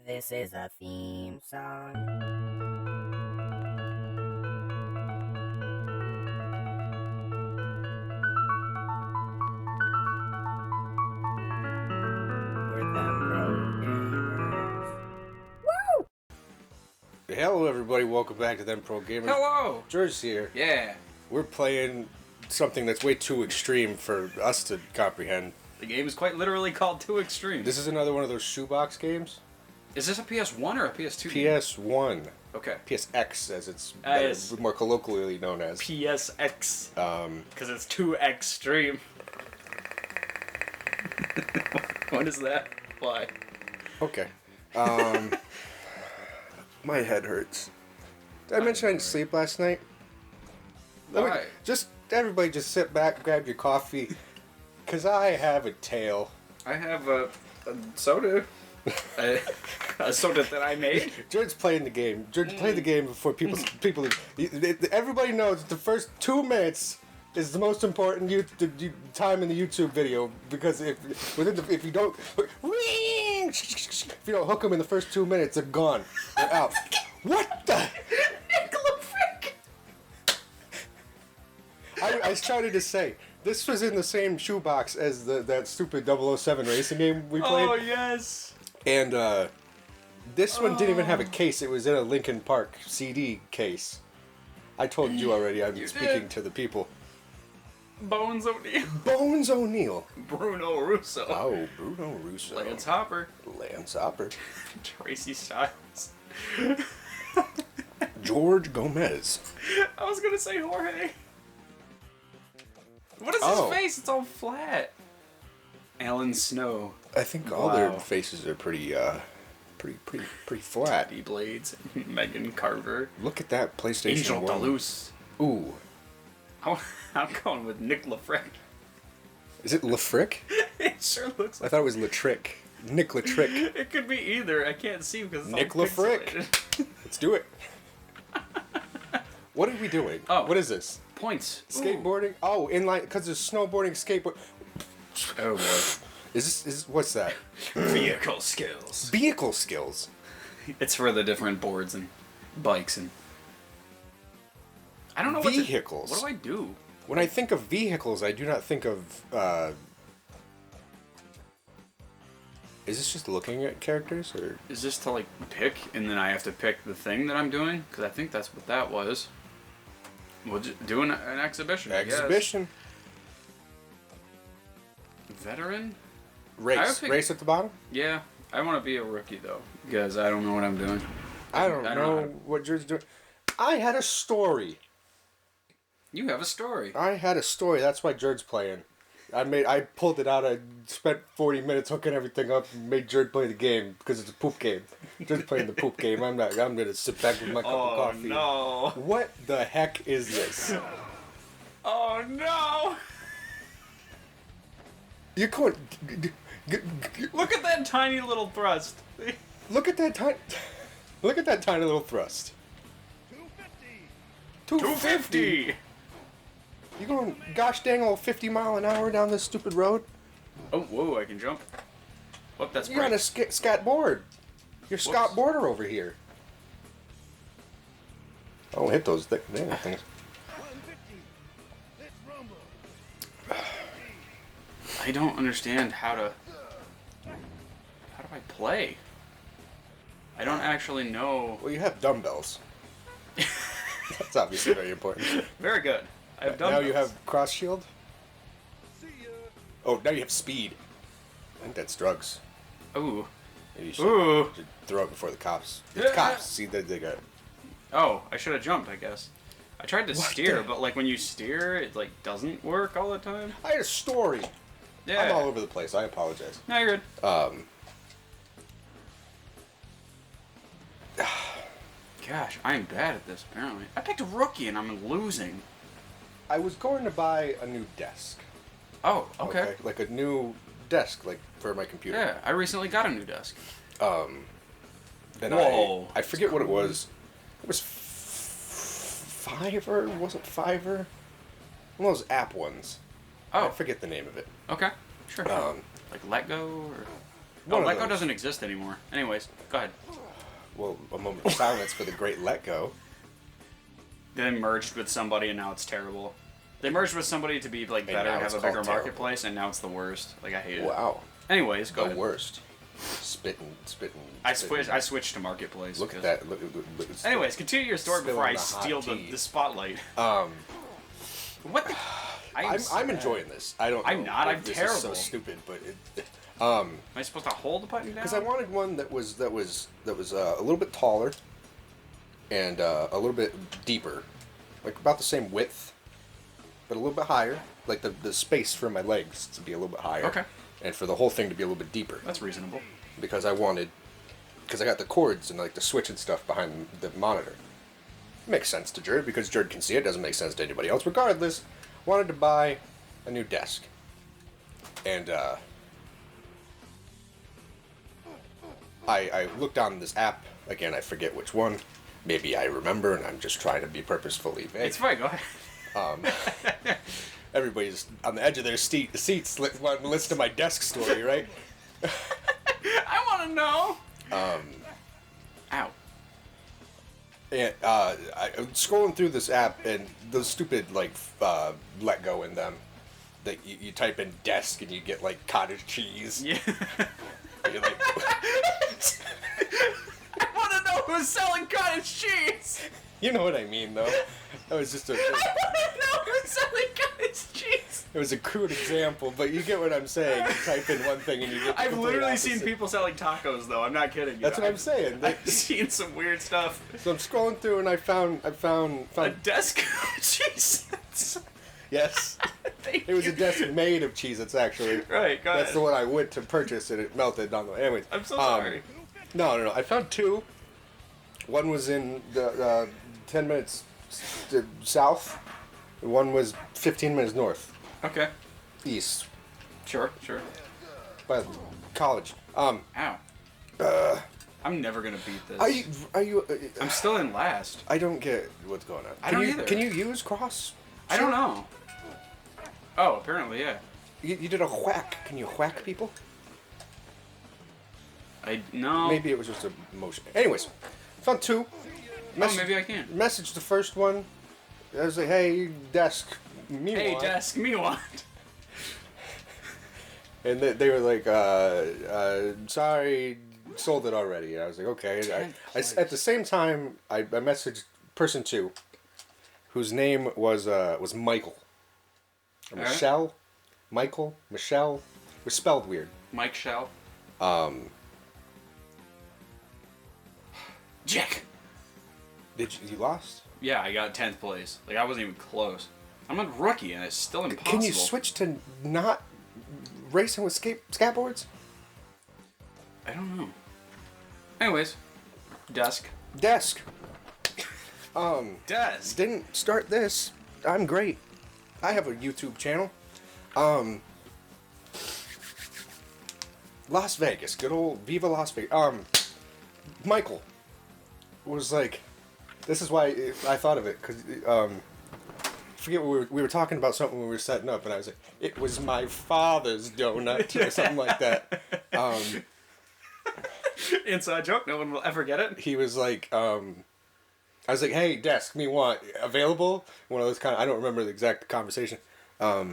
This is a theme song. For ThemProGamers. Hello everybody, welcome back to ThemProGamers. Hello! Jerd's here. Yeah. We're playing something that's way too extreme for us to comprehend. The game is quite literally called Too Extreme. This is another one of those shoebox games. Is this a PS1 or a PS2? PS1. Okay. PSX, as it's Yes. more colloquially known as. PSX. Because it's too extreme. What is that? Why? Okay. My head hurts. Did I mention I didn't sleep last night? Why? Everybody just sit back, grab your coffee, because I have a tale. I have a soda. a soda that I made. Jerd's playing the game. Jerd's played the game before people. Everybody knows the first 2 minutes is the most important time in the YouTube video, because if you don't hook them in the first 2 minutes, they're gone. They're out. What the? I started to say, this was in the same shoebox as that stupid 007 racing game we played. Oh, yes. And this one didn't even have a case. It was in a Linkin Park CD case. I told you already, I'm speaking to the people. Bones O'Neill. Bones O'Neill. Bruno Russo. Oh, Bruno Russo. Lance Hopper. Lance Hopper. Tracy Styles. George Gomez. I was gonna say Jorge. What is his face? It's all flat. Alan Snow. I think all their faces are pretty flat. D Blades. Megan Carter. Look at that PlayStation Angel 1. Duluth. Ooh. I'm going with Nick LaFrick. Is it LaFrick? It sure looks I like. thought it was Latrick. Nick Latrick. It could be either. I can't see because it's Nick all LaFrick. pixelated. Let's do it. What are we doing? Oh. What is this? Points. Skateboarding? Oh, inline, because there's snowboarding, skateboard. Oh boy. Is this, what's that? Vehicle skills. Vehicle skills. It's for the different boards and bikes and. I don't know Vehicles. What do I do? When I think of vehicles, I do not think of, is this just looking at characters, or? Is this to like pick and then I have to pick the thing that I'm doing? Because I think that's what that was. We'll just do an exhibition. I guess. Exhibition. Veteran? Race. Race at the bottom? Yeah. I want to be a rookie though, because I don't know what I'm doing. I don't know what Jerd's doing. I had a story. You have a story. I had a story. That's why Jerd's playing. I pulled it out. I spent 40 minutes hooking everything up and made Jerd play the game because it's a poop game. Jerd's playing the poop game. I'm gonna sit back with my cup of coffee. Oh no! What the heck is this? Oh no! You're going. Look at that tiny little thrust. Look at that tiny. Look at that tiny little thrust. 250. You going gosh dang old 50 mile an hour down this stupid road? Oh, whoa, I can jump. Oh, that's You're on a scat board. You're Scott Border over here. Oh, hit those things. I don't understand how do I play? I don't actually know. Well, you have dumbbells. That's obviously very important. Very good. I have done Now you have cross shield. Oh, now you have speed. I think that's drugs. Ooh. Maybe you should throw it before the cops. It's cops. See that they got. Oh, I should have jumped, I guess. I tried to steer, but like when you steer, it like doesn't work all the time. I had a story. Yeah. I'm all over the place. I apologize. No, you're good. Gosh, I'm bad at this, apparently. I picked a rookie and I'm losing. I was going to buy a new desk. Oh, okay. Like a new desk, like for my computer. Yeah, I recently got a new desk. And Whoa. I forget what it was. It was Fiverr? Was it Fiverr? One of those app ones. Oh. I forget the name of it. Okay, sure. Like Let Go or... Oh, One of Let Go those. doesn't exist anymore. Anyways, go ahead. Well, a moment of silence for the great Let Go. They merged with somebody and now it's terrible. They merged with somebody to be like And better now and it's have a bigger called terrible. marketplace, and now it's the worst. Like I hate it. Wow. Anyways, go The ahead. worst. Spitting. I switched to marketplace. Look at because- that. Look, Anyways, continue your story before I Spilling the steal hot tea. the spotlight. Um, What the? I'm enjoying this. I don't. I'm know not, if I'm this terrible. Is so stupid, but Am I supposed to hold the button down? because I wanted one that was a little bit taller and a little bit deeper, like about the same width, but a little bit higher. Like the space for my legs to be a little bit higher. Okay. And for the whole thing to be a little bit deeper. That's reasonable. Because I got the cords and like the switch and stuff behind the monitor. Makes sense to Jerd because Jerd can see it. Doesn't make sense to anybody else. Regardless, wanted to buy a new desk, and I looked on this app again. I forget which one. Maybe I remember, and I'm just trying to be purposefully vague. It's fine. Go ahead. Everybody's on the edge of their seats. Want to listen to my desk story, right? I want to know. Ow. And I'm scrolling through this app, and those stupid Let Go in them. That you type in desk and you get like cottage cheese. Yeah. And you're like, I want to know who's selling cottage cheese. you know what I mean, though. That was just I want to know who's selling cottage cheese. it was a crude example, but you get what I'm saying. You type in one thing and you get. The I've complete literally seen opposite. people selling tacos, though. I'm not kidding you. That's what I'm saying. I've seen some weird stuff. So I'm scrolling through and I found A desk cheese. yes. Thank It was you. a desk made of Cheez-Its, actually. Right, go That's ahead. the one I went to purchase and it melted on the. Anyways. I'm so sorry. No. I found two. One was in the 10 minutes south. One was 15 minutes north. Okay. East. Sure. By the college. Ow. I'm never gonna beat this. Are you? I'm still in last. I don't get what's going on. I don't either. Can you use cross? I don't know. Oh, apparently, yeah. You did a whack. Can you whack people? No. Maybe it was just a motion. Anyways, found two. Oh, maybe I can. Message the first one. I was like, hey, desk, me Hey, want. desk, me want. And they were like, sorry, sold it already. And I was like, okay. At the same time, I messaged person two, whose name was Michael. Or Alright. Michelle? Michael? Michelle? It was spelled weird. Mike Shell. Jack. Did you lost? Yeah, I got 10th place. Like, I wasn't even close. I'm a rookie, and it's still impossible. Can you switch to not racing with skateboards? I don't know. Anyways, desk. Desk. Desk. Didn't start this. I'm great. I have a YouTube channel. Las Vegas. Good old Viva Las Vegas. Michael was like, this is why I thought of it, because, forget what we were talking about something when we were setting up, and I was like, it was my father's donut, or something like that. Inside joke, no one will ever get it. He was like, I was like, hey, desk, me want, available? One of those kind of, I don't remember the exact conversation. But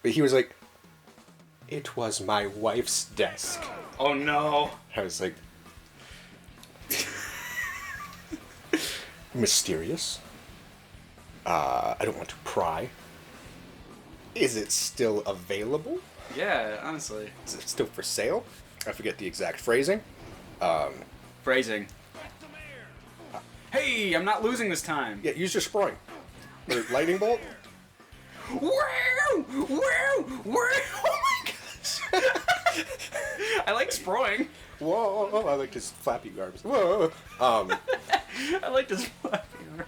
he was like, it was my wife's desk. Oh no. I was like, mysterious. I don't want to pry. Is it still available? Yeah, honestly. Is it still for sale? I forget the exact phrasing. Phrasing. Hey, I'm not losing this time. Yeah, use your sproing. Or lightning bolt. Wow! Wow! Wow! Oh my gosh! I like sproing. Whoa! I like his flappy arms. Whoa! I like his flappy arms.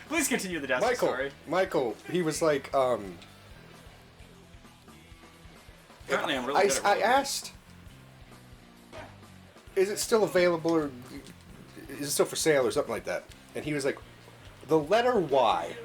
Please continue the desk story. Michael, he was like, Apparently, I'm really good at I rolling. asked, is it still available or is it still for sale or something like that? And he was like, the letter Y.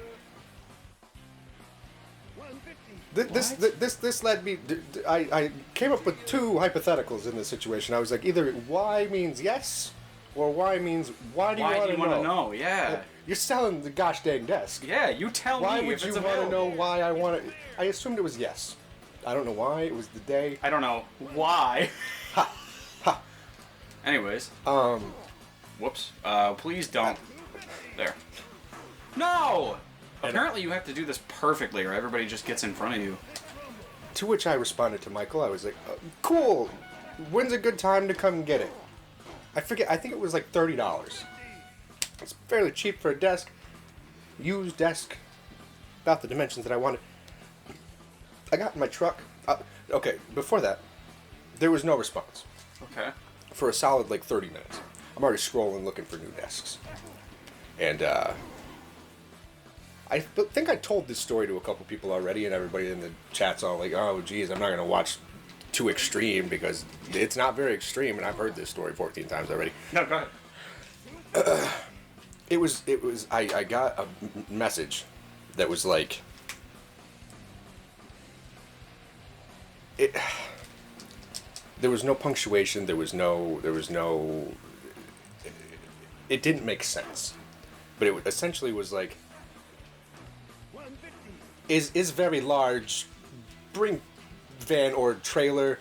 This led me. I came up with two hypotheticals in this situation. I was like, either why means yes, or why means why do you want to know? Yeah. You're selling the gosh dang desk. Yeah, you tell Why me would if you it's want to available. know why I want it? I assumed it was yes. I don't know why. It was the day. I don't know why. Ha. Anyways. Whoops. Please don't. There. No! Apparently you have to do this perfectly or everybody just gets in front of you. To which I responded to Michael. I was like, cool. When's a good time to come get it? I forget. I think it was like $30. It's fairly cheap for a desk. Used desk. About the dimensions that I wanted. I got in my truck. Okay, before that, there was no response. Okay. For a solid like 30 minutes. I'm already scrolling looking for new desks. And I think I told this story to a couple people already, and everybody in the chat's all like, oh geez, I'm not going to watch too extreme because it's not very extreme, and I've heard this story 14 times already. No, go ahead. It was I got a message that was like, there was no punctuation, there was no, it didn't make sense. But it essentially was like, is very large, bring van or trailer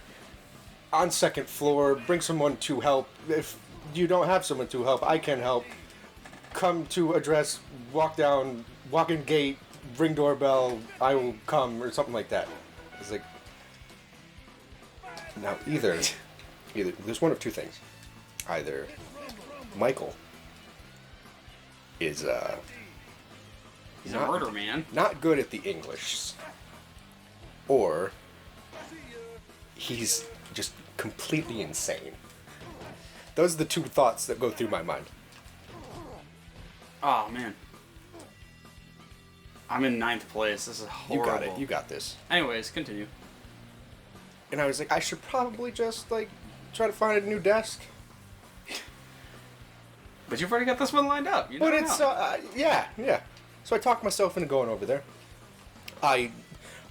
on second floor, bring someone to help. If you don't have someone to help, I can help. Come to address, walk in gate, ring doorbell, I will come, or something like that. It's like, now either there's one of two things. Either Michael is He's a murder man. not good at the English, or he's just completely insane. Those are the two thoughts that go through my mind. Oh, man. I'm in 9th place. This is horrible. You got it. You got this. Anyways, continue. And I was like, I should probably just, like, try to find a new desk. But you've already got this one lined up. You But never it's, know. yeah. So I talked myself into going over there. I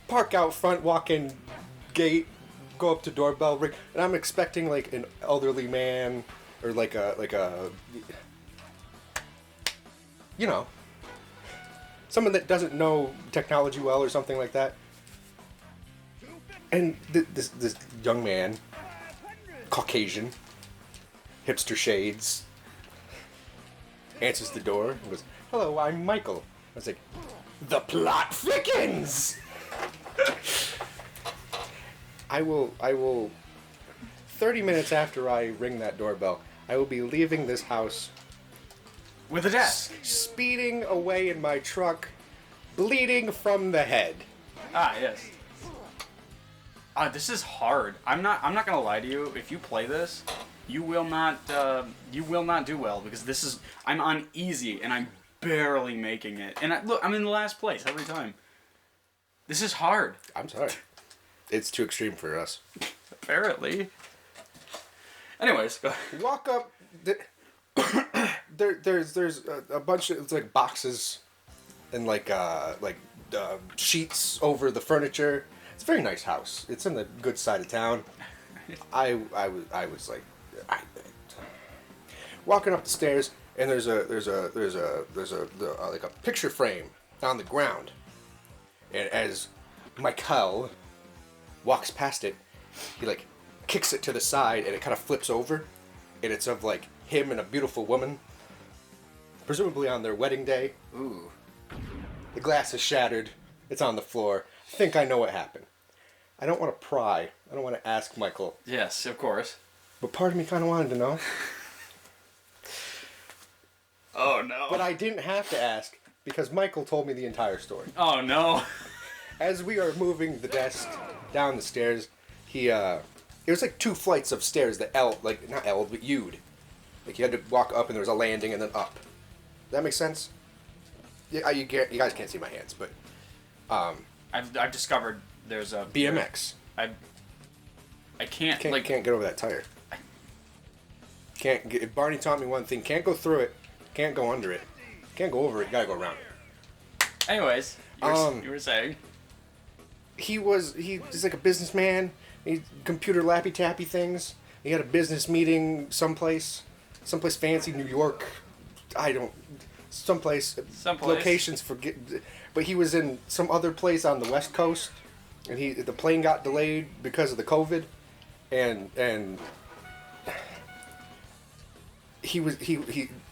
park out front, walk in gate, go up to doorbell, ring, and I'm expecting, like, an elderly man, or like a, you know, someone that doesn't know technology well or something like that. And this young man, Caucasian, hipster shades, answers the door and goes, "Hello, I'm Michael." I was like, "The plot thickens!" I will, 30 minutes after I ring that doorbell, I will be leaving this house With a desk. speeding away in my truck, bleeding from the head. Ah, yes. This is hard. I'm not gonna lie to you. If you play this, you will not do well because this is. I'm on easy and I'm barely making it. And look, I'm in the last place every time. This is hard. I'm sorry. It's too extreme for us. Apparently. Anyways, go ahead. Walk up. There's a bunch of, it's like boxes and like sheets over the furniture. It's a very nice house. It's in the good side of town. I was like, walking up the stairs, and there's like a picture frame on the ground, and as Michael walks past it, he like kicks it to the side, and it kind of flips over, and it's of like him and a beautiful woman, presumably on their wedding day. Ooh. The glass is shattered. It's on the floor. I think I know what happened. I don't want to pry. I don't want to ask Michael. Yes, of course. But part of me kind of wanted to know. Oh no. But I didn't have to ask because Michael told me the entire story. Oh no. As we are moving the desk down the stairs, it was like 2 flights of stairs that not L, but U'd. Like you had to walk up and there was a landing and then up. Does that make sense? Yeah, you guys can't see my hands, but I've discovered there's a BMX. I can't Can't get over that tire. Barney taught me one thing: can't go through it, can't go under it, can't go over it. You gotta go around. Anyways, you were saying. he's like a businessman. He computer lappy tappy things. He had a business meeting someplace fancy, New York. Someplace. Locations forget. But he was in some other place on the West Coast, and the plane got delayed because of the COVID, and he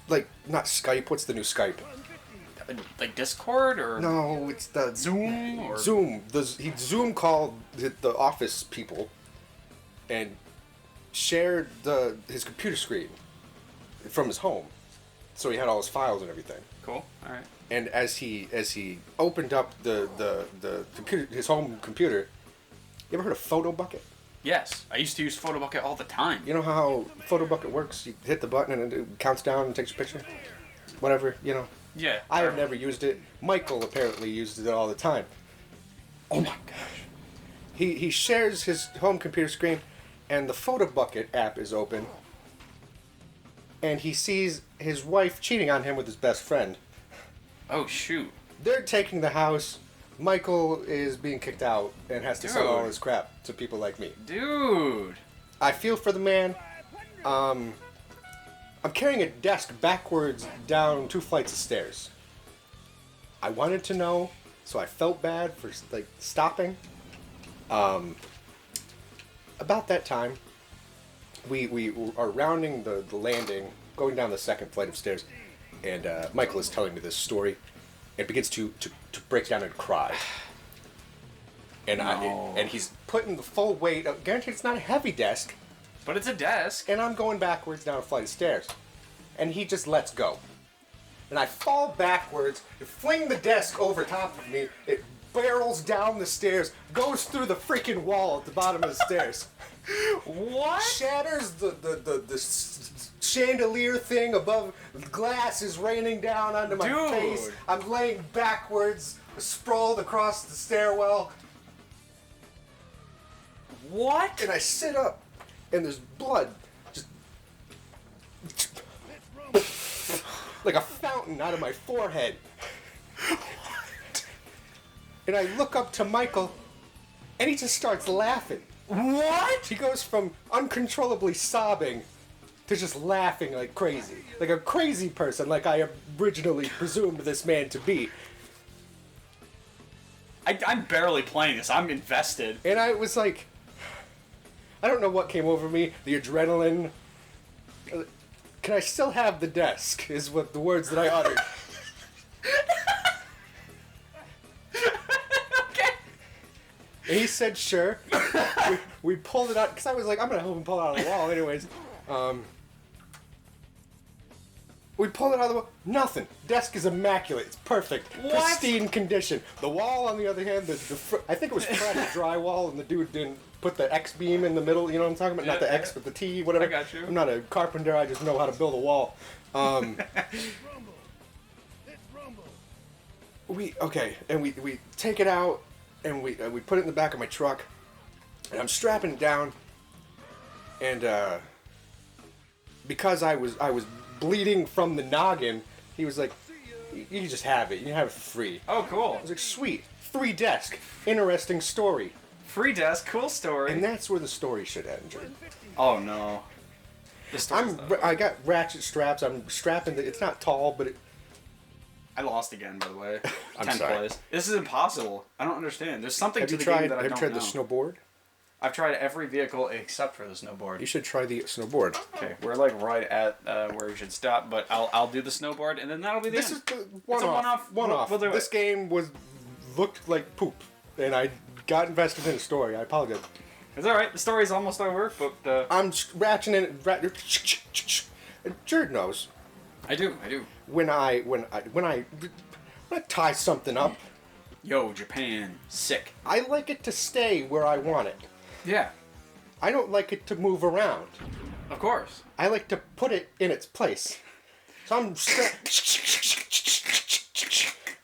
like not Skype. What's the new Skype? Like Discord or No, it's the Zoom or Zoom. He Zoom called the office people, and shared his computer screen from his home, so he had all his files and everything. Cool. All right. And as he opened up the computer, his home computer, you ever heard of Photo Bucket? Yes, I used to use PhotoBucket all the time. You know how Photo Bucket works? You hit the button and it counts down and takes a picture. Whatever, you know. Yeah. I have never used it. Michael apparently uses it all the time. Oh my gosh. He shares his home computer screen, and the Photo Bucket app is open, and he sees his wife cheating on him with his best friend. Oh shoot. They're taking the house. Michael is being kicked out and has to sell all his crap to people like me. Dude. I feel for the man. I'm carrying a desk backwards down 2 flights of stairs. I wanted to know, so I felt bad for like stopping. About that time, we are rounding the landing, going down the 2nd flight of stairs, and Michael is telling me this story, and begins to break down and cry. And No. and he's putting the full weight. Guaranteed, it's not a heavy desk. But it's a desk. And I'm going backwards down a flight of stairs. And he just lets go. And I fall backwards, fling the desk over top of me. It barrels down the stairs, goes through the freaking wall at the bottom of the stairs. What? Shatters the chandelier thing above. Glass is raining down onto my Dude. face. I'm laying backwards, sprawled across the stairwell. What? And I sit up, and there's blood just like a fountain out of my forehead. And I look up to Michael, and he just starts laughing. What? He goes from uncontrollably sobbing to just laughing like crazy. Like a crazy person, like I originally presumed this man to be. I'm barely playing this. I'm invested. And I was like, I don't know what came over me. The adrenaline. Can I still have the desk? Is what the words that I uttered. Okay. And he said, sure. we pulled it out, because I was like, I'm going to help him pull it out of the wall anyways. We pulled it out of the wall. Nothing. Desk is immaculate. It's perfect. What? Pristine condition. The wall, on the other hand, I think it was cracked drywall, and the dude didn't put the X-beam in the middle. You know what I'm talking about? Not the X, but the T, whatever. I got you. I'm not a carpenter. I just know how to build a wall. We take it out, and we put it in the back of my truck, and I'm strapping it down, and because I was bleeding from the noggin, he was like, you can just have it. You can have it for free. Oh, cool. I was like, sweet. Free desk. Interesting story. Free desk. Cool story. And that's where the story should end, Jerd. Oh no. The story's I got ratchet straps. I'm strapping it's not tall, but I lost again, by the way. I'm 10 sorry. plays. This is impossible. I don't understand. There's something to the game that I don't know. Have you tried the snowboard? I've tried every vehicle except for the snowboard. You should try the snowboard. Okay, we're like right at where we should stop, but I'll do the snowboard, and then that'll be the This end. is the It's a one-off. one-off. We'll do it. This game looked like poop, and I got invested in the story. I apologize. It's all right. The story's almost over, but I'm ratcheting it. Jerd knows. I do. When I tie something up, Yo, Japan, sick. I like it to stay where I want it. Yeah, I don't like it to move around. of course. I like to put it in its place. So I'm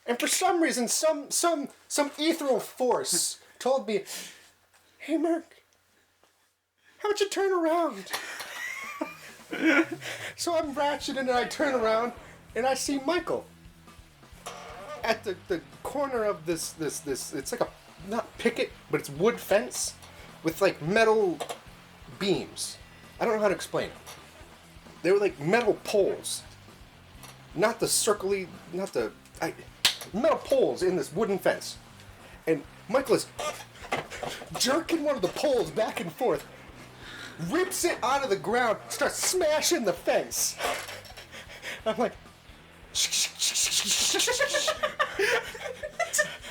and for some reason, some ethereal force told me, "Hey, Merk, how about you turn around?" So I'm ratcheting and I turn around and I see Michael at the corner of this. It's like a not picket, but it's wood fence with like metal beams. I don't know how to explain it. They were like metal poles. Not the circly, metal poles in this wooden fence. And Michael is jerking one of the poles back and forth, rips it out of the ground, starts smashing the fence. I'm like, I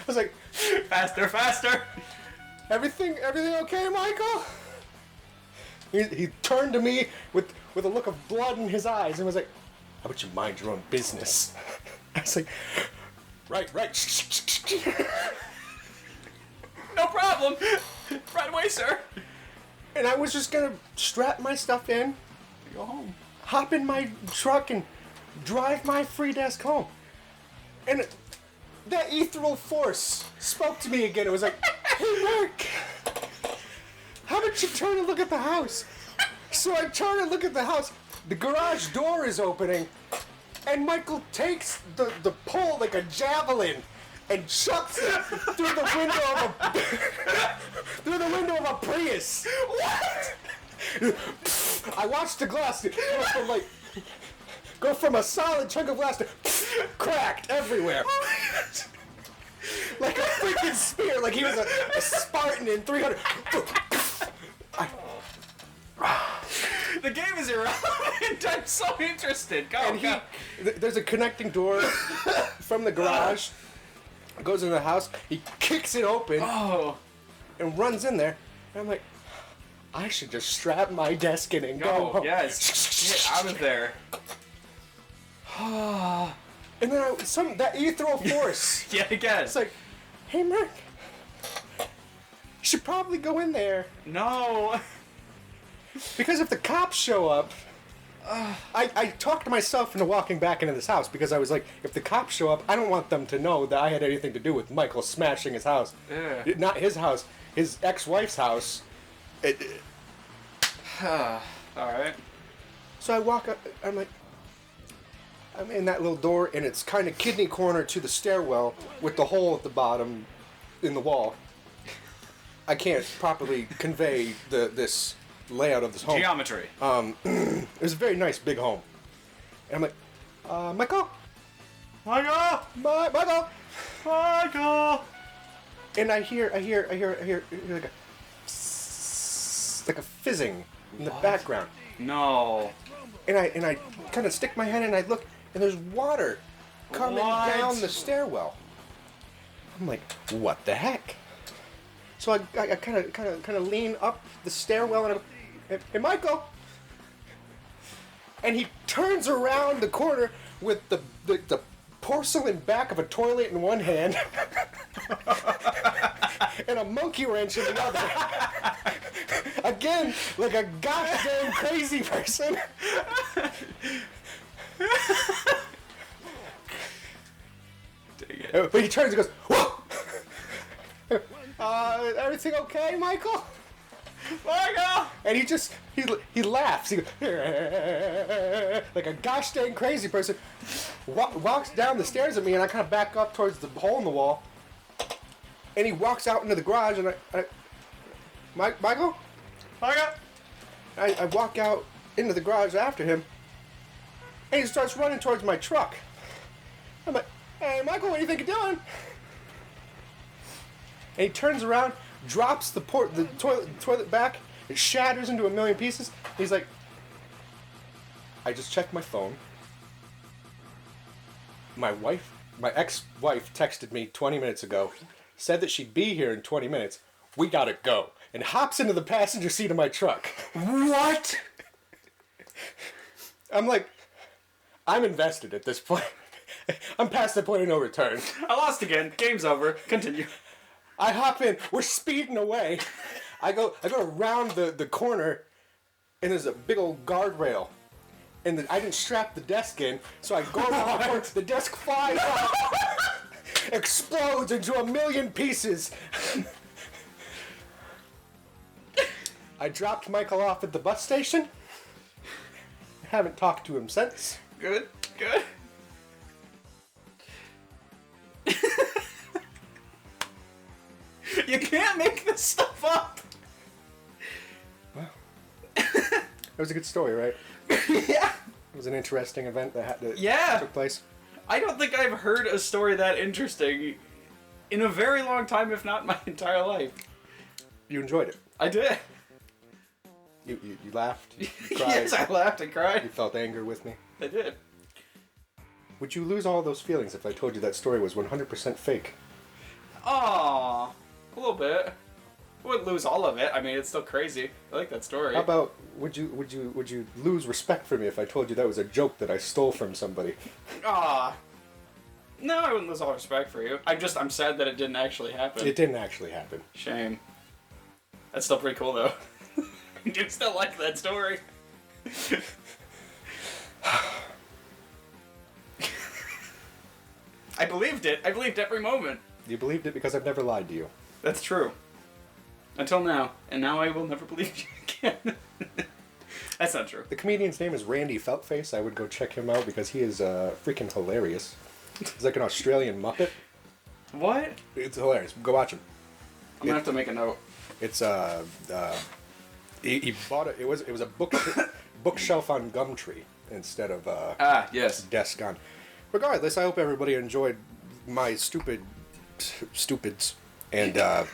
was like, Faster, faster! everything okay, Michael? He turned to me with a look of blood in his eyes and was like, how about you mind your own business? I was like, right. No problem! Right away, sir! And I was just gonna strap my stuff in, Go home. hop in my truck, and drive my free desk home. And that ethereal force spoke to me again. It was like, hey, Merk, how about you turn and look at the house? So I turn and look at the house. The garage door is opening, and Michael takes the pole like a javelin and chucks it through the window of a Prius. What? I watched the glass go from a solid chunk of glass to cracked everywhere. Like a freaking spear, like he was a Spartan in 300. The game is irrelevant. I'm so interested. Go. There's a connecting door from the garage. Goes in the house. He kicks it open and runs in there. And I'm like, I should just strap my desk in and go home. Yes. Get out of there. And then that ethereal force. Yeah, I guess. It's like, hey, Merk, you should probably go in there. No. Because if the cops show up, I talked myself into walking back into this house because I was like, if the cops show up, I don't want them to know that I had anything to do with Michael smashing his house. Yeah. Not his house, his ex-wife's house. Alright. So I walk up, I'm in that little door, and it's kind of kidney corner to the stairwell with the hole at the bottom in the wall. I can't properly convey this layout of this home. Geometry. It was a very nice big home. And I'm like, Michael? Michael! And I hear like a fizzing in the background. No. And I kind of stick my head in and I look, and there's water coming down the stairwell. I'm like, what the heck? So I kind of lean up the stairwell and I go, hey, Michael. And he turns around the corner with the porcelain back of a toilet in one hand and a monkey wrench in the other. Again, like a goddamn crazy person. Dang it. But he turns and goes, whoa! Everything okay, Michael? Michael! And he laughs. He goes, like a gosh dang crazy person. Walks down the stairs at me, and I kind of back up towards the hole in the wall. And he walks out into the garage, and Michael? I walk out into the garage after him, and he starts running towards my truck. I'm like, hey, Michael, what do you think you're doing? And he turns around, drops the toilet back, it shatters into a million pieces. He's like, I just checked my phone. My ex-wife texted me 20 minutes ago, said that she'd be here in 20 minutes. We gotta go. And hops into the passenger seat of my truck. What? I'm like, I'm invested at this point. I'm past the point of no return. I lost again. Game's over. Continue. I hop in. We're speeding away. I go around the corner, and there's a big old guardrail. And I didn't strap the desk in, so I go around the corner. The desk flies out, explodes into a million pieces. I dropped Michael off at the bus station. I haven't talked to him since. Good. You can't make this stuff up. It was a good story, right? Yeah. It was an interesting event that Yeah. took place. I don't think I've heard a story that interesting in a very long time, if not my entire life. You enjoyed it. I did. You laughed. You cried. Yes, I laughed and You cried. felt anger with me. I did. Would you lose all those feelings if I told you that story was 100% fake? Aww. A little bit. I wouldn't lose all of it. I mean, it's still crazy. I like that story. How about would you lose respect for me if I told you that was a joke that I stole from somebody? Aw. No, I wouldn't lose all respect for you. I'm sad that it didn't actually happen. It didn't actually happen. Shame. That's still pretty cool, though. I do still like that story. I believed it. I believed every moment. You believed it because I've never lied to you. That's true. Until now. And now I will never believe you again. That's not true. The comedian's name is Randy Feltface. I would go check him out because he is freaking hilarious. He's like an Australian Muppet. What? It's hilarious. Go watch him. I'm gonna have to make a note. It's he bought it. It was a bookshelf on Gumtree instead of Yes. desk on. Regardless, I hope everybody enjoyed my stupids, and I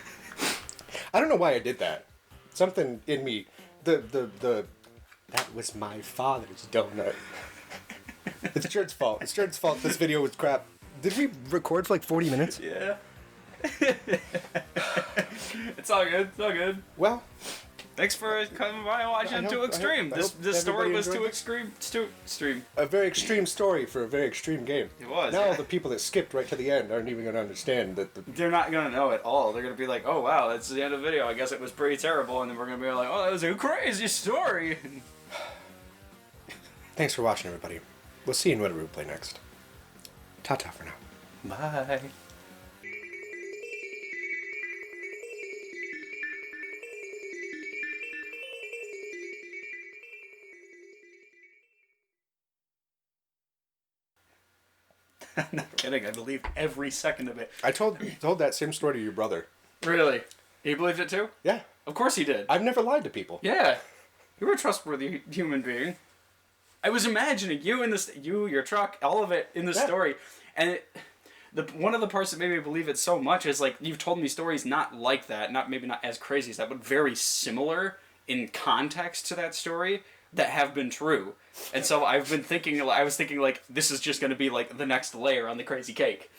don't know why I did that. Something in me, that was my father's donut. It's Jerd's fault. It's Jerd's fault. This video was crap. Did we record for like 40 minutes? Yeah. It's all good. It's all good. Well, Thanks for coming by and watching I Too hope- Extreme. I This hope this story everybody was enjoyed too it. extreme. It's too extreme. a very extreme story for a very extreme game. It was. Now yeah. the people that skipped right to the end aren't even going to understand that the They're not gonna know at all. They're gonna be like, "Oh wow, that's the end of the video. I guess it was pretty terrible." And then we're gonna be like, "Oh, that was a crazy story." Thanks for watching, everybody. We'll see you in whatever we play next. Ta-ta for now. Bye. I'm not kidding. I believe every second of it. I told that same story to your brother. Really? He believed it too? Yeah. Of course he did. I've never lied to people. Yeah. You were a trustworthy human being. I was imagining you in this, your truck, all of it in the Yeah. story, and one of the parts that made me believe it so much is like you've told me stories not like that, maybe not as crazy as that, but very similar in context to that story that have been true. And so I was thinking like this is just going to be like the next layer on the crazy cake.